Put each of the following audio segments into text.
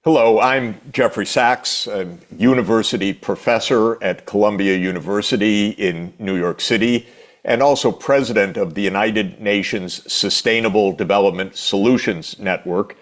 Hello, I'm Jeffrey Sachs, a university professor at Columbia University in New York City, and also president of the United Nations Sustainable Development Solutions Network.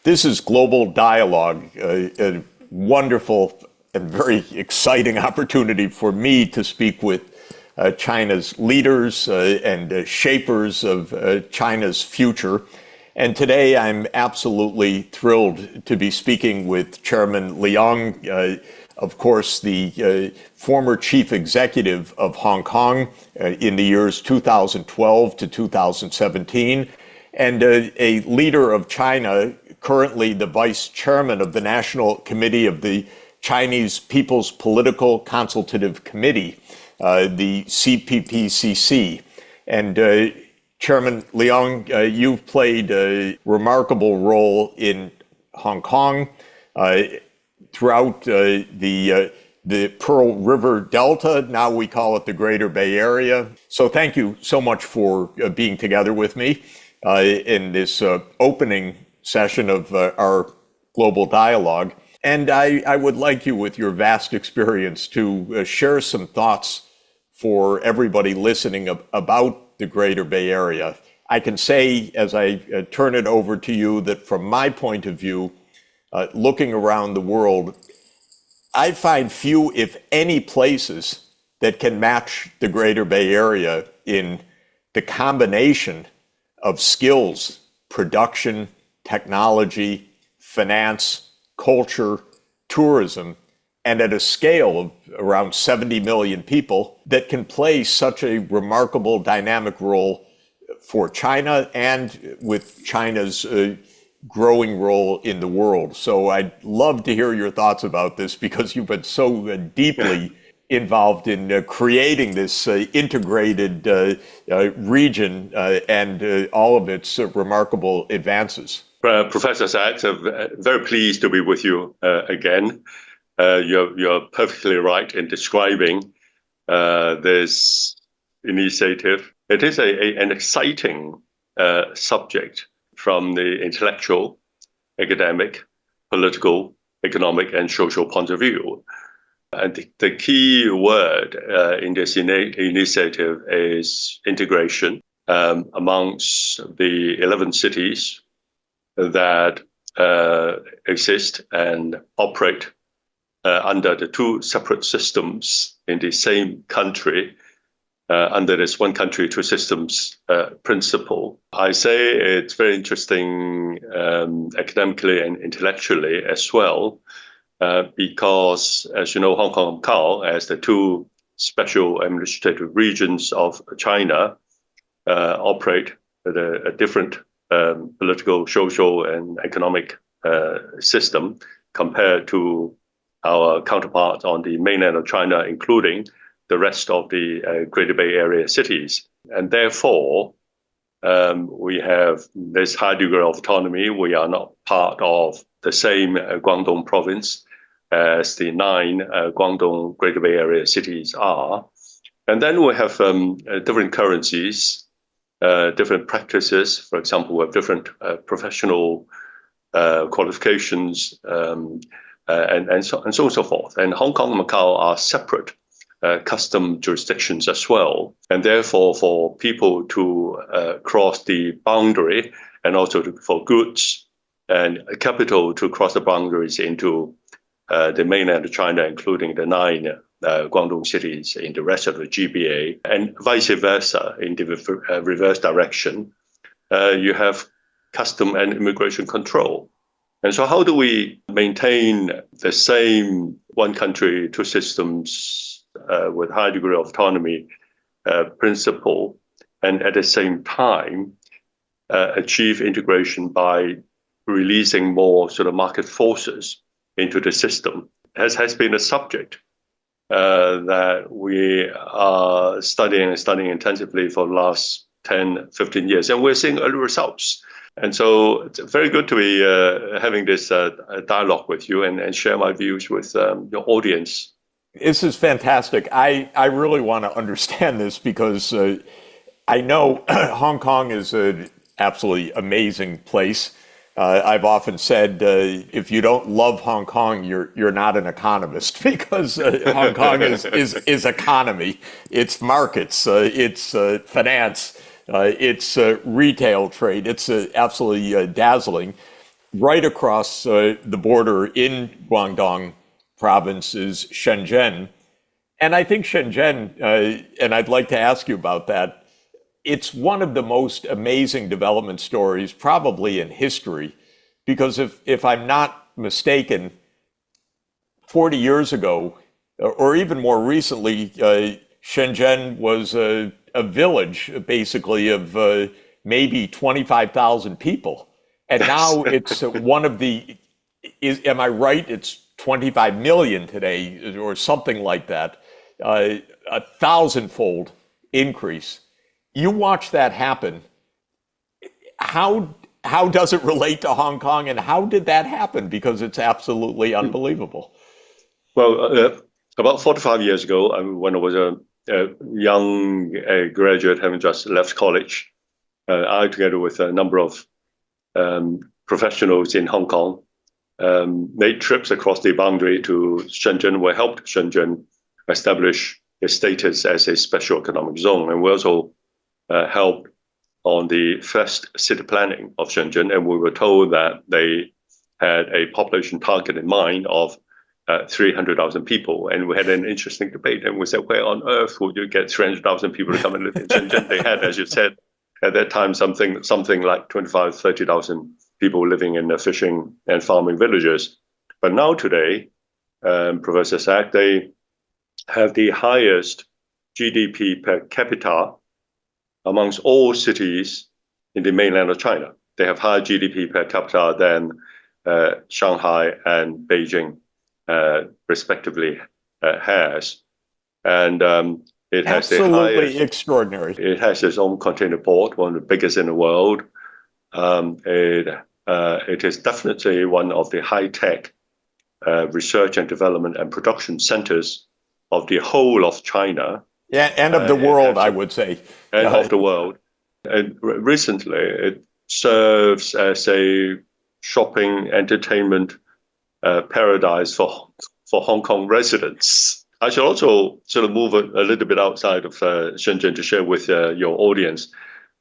This is Global Dialogue, a wonderful and very exciting opportunity for me to speak with China's leaders and shapers of China's future. And today I'm absolutely thrilled to be speaking with Chairman Liang, of course, the former chief executive of Hong Kong in the years 2012 to 2017, and a leader of China, currently the vice chairman of the National Committee of the Chinese People's Political Consultative Committee, the CPPCC. And Chairman Liang, you've played a remarkable role in Hong Kong throughout the Pearl River Delta. Now we call it the Greater Bay Area. So thank you so much for being together with me in this opening session of our Global Dialogue. And I would like you, with your vast experience, to share some thoughts for everybody listening about the Greater Bay Area. I can say, as I turn it over to you, that from my point of view, looking around the world, I find few, if any, places that can match the Greater Bay Area in the combination of skills, production, technology, finance, culture, tourism, and at a scale of around 70 million people that can play such a remarkable dynamic role for China and with China's growing role in the world. So I'd love to hear your thoughts about this, because you've been so deeply involved in creating this integrated region and all of its remarkable advances. Professor Sachs, I'm very pleased to be with you again. You're perfectly right in describing this initiative. It is an exciting subject from the intellectual, academic, political, economic, and social point of view. And the key word in this initiative is integration amongst the 11 cities that exist and operate under the two separate systems in the same country, under this one country, two systems principle. I say it's very interesting academically and intellectually as well, because, as you know, Hong Kong and Macau, as the two special administrative regions of China, operate a different political, social, and economic system compared to our counterparts on the mainland of China, including the rest of the Greater Bay Area cities. And therefore, we have this high degree of autonomy. We are not part of the same Guangdong province as the 9 Guangdong Greater Bay Area cities are. And then we have different currencies, different practices. For example, we have different professional qualifications, and so on and so forth. And Hong Kong and Macau are separate custom jurisdictions as well. And therefore, for people to cross the boundary, and also for goods and capital to cross the boundaries into the mainland of China, including the 9 Guangdong cities in the rest of the GBA, and vice versa in the reverse direction, you have custom and immigration control. And so how do we maintain the same one country, two systems with high degree of autonomy principle, and at the same time achieve integration by releasing more sort of market forces into the system? Has been a subject that we are studying intensively for the last 10, 15 years, and we're seeing early results. And so it's very good to be having this dialogue with you and share my views with your audience. This is fantastic. I really want to understand this, because I know Hong Kong is an absolutely amazing place. I've often said, if you don't love Hong Kong, you're not an economist, because Hong Kong is economy, it's markets, it's finance, it's retail trade. It's absolutely dazzling. Right across the border in Guangdong province is Shenzhen. And I think Shenzhen, and I'd like to ask you about that, it's one of the most amazing development stories probably in history, because if I'm not mistaken, 40 years ago, or even more recently, Shenzhen was a village basically of maybe 25,000 people. And now it's one of the, am I right? It's 25 million today or something like that, a 1,000-fold increase. You watch that happen. How does it relate to Hong Kong, and how did that happen? Because it's absolutely unbelievable. Well, about 45 years ago, when I was a young graduate having just left college, I, together with a number of professionals in Hong Kong, made trips across the boundary to Shenzhen. We helped Shenzhen establish its status as a special economic zone, and we also helped on the first city planning of Shenzhen, and we were told that they had a population target in mind of 300,000 people. And we had an interesting debate, and we said, where on earth would you get 300,000 people to come and live in Shenzhen? They had, as you said, at that time, something like 25, 30,000 people living in the fishing and farming villages. But now today, Professor Sack, they have the highest GDP per capita amongst all cities in the mainland of China. They have higher GDP per capita than Shanghai and Beijing, respectively, has. And it has absolutely extraordinary. It has its own container port, one of the biggest in the world. It is definitely one of the high-tech research and development and production centers of the whole of China. Yeah, and of the world, I would say. And of the world. And recently, it serves as a shopping, entertainment paradise for Hong Kong residents. I should also sort of move a little bit outside of Shenzhen to share with your audience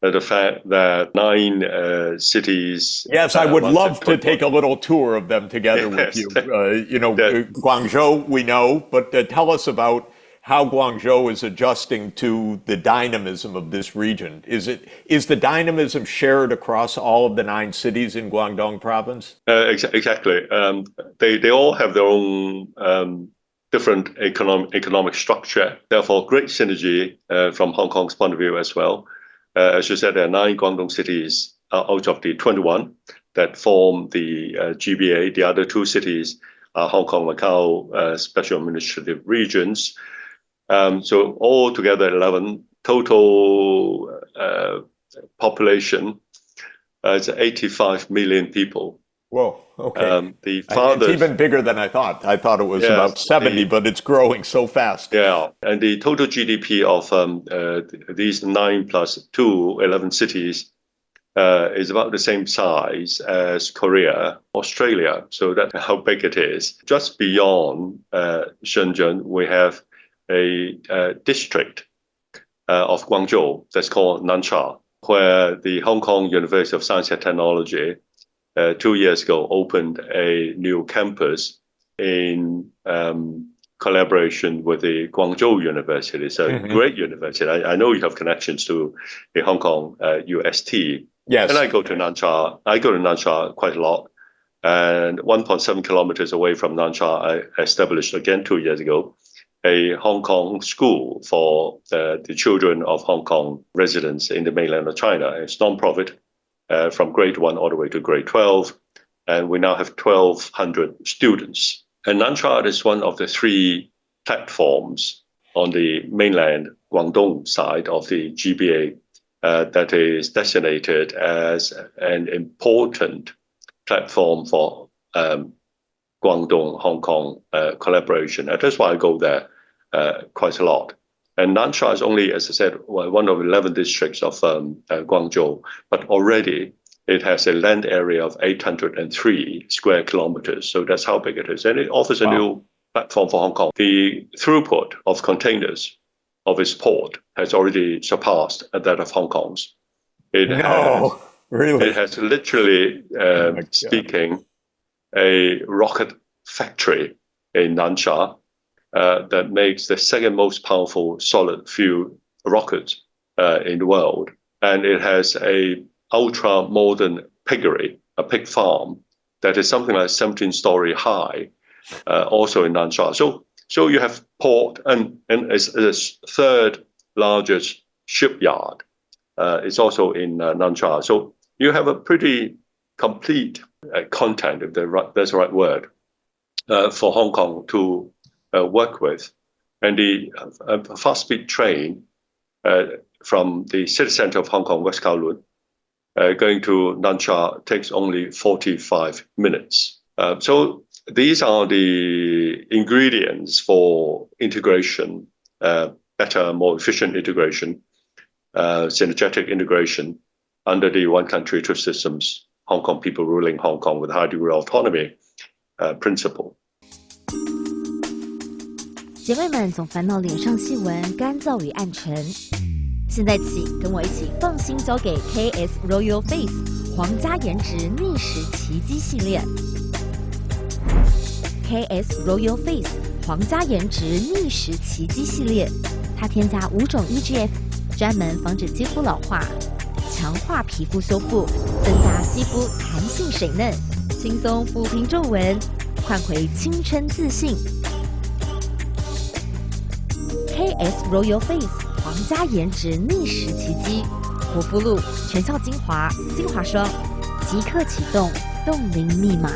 the fact that 9 cities. Yes, I would love to take a little tour of them together with you. Guangzhou, we know, but tell us about how Guangzhou is adjusting to the dynamism of this region. Is the dynamism shared across all of the 9 cities in Guangdong province? Exactly. They all have their own different economic structure. Therefore, great synergy from Hong Kong's point of view as well. As you said, there are 9 Guangdong cities out of the 21 that form the GBA. The other 2 cities are Hong Kong, Macau special administrative regions. So altogether 11, total population is 85 million people. Whoa, okay. It's even bigger than I thought. I thought it was about 70, but it's growing so fast. Yeah, and the total GDP of these 9 plus 2, 11 cities is about the same size as Korea, Australia. So that's how big it is. Just beyond Shenzhen, we have a district of Guangzhou that's called Nansha, where the Hong Kong University of Science and Technology 2 years ago opened a new campus in collaboration with the Guangzhou University. It's a great university. I know you have connections to the Hong Kong UST. Yes. And I go to Nansha quite a lot. And 1.7 kilometers away from Nansha, I established again 2 years ago a Hong Kong school for the children of Hong Kong residents in the mainland of China. It's non-profit from grade 1 all the way to grade 12. And we now have 1,200 students. And Nansha is one of the 3 platforms on the mainland Guangdong side of the GBA that is designated as an important platform for Guangdong, Hong Kong collaboration. And that's why I go there quite a lot. And Nansha is only, as I said, one of 11 districts of Guangzhou, but already It has a land area of 803 square kilometers. So that's how big it is. And it offers a new platform for Hong Kong. The throughput of containers of its port has already surpassed that of Hong Kong's. Really? It has literally, speaking, a rocket factory in Nansha that makes the second most powerful solid fuel rocket in the world. And it has a ultra modern piggery, a pig farm that is something like 17-story high, also in Nansha. So you have port and it's the third largest shipyard. It's also in Nansha. So you have a pretty complete content, if that's the right word, for Hong Kong to work with. And the fast-speed train from the city center of Hong Kong, West Kowloon, going to Nansha takes only 45 minutes. So these are the ingredients for integration, better, more efficient integration, synergetic integration under the one country, two systems, Hong Kong people ruling Hong Kong with a high degree of autonomy principle. 姐妹们总烦恼脸上细纹、干燥与暗沉，现在起跟我一起放心交给 KS Royal Face 皇家颜值逆时奇迹系列。KS Royal Face 皇家颜值逆时奇迹系列，它添加5种 EGF， 专门防止肌肤老化，强化皮肤修复，增加肌肤弹性水嫩，轻松抚平皱纹，换回青春自信。KS Royal Face 皇家颜值逆时奇迹，活肤露、全效精华、精华霜，即刻启动冻龄密码。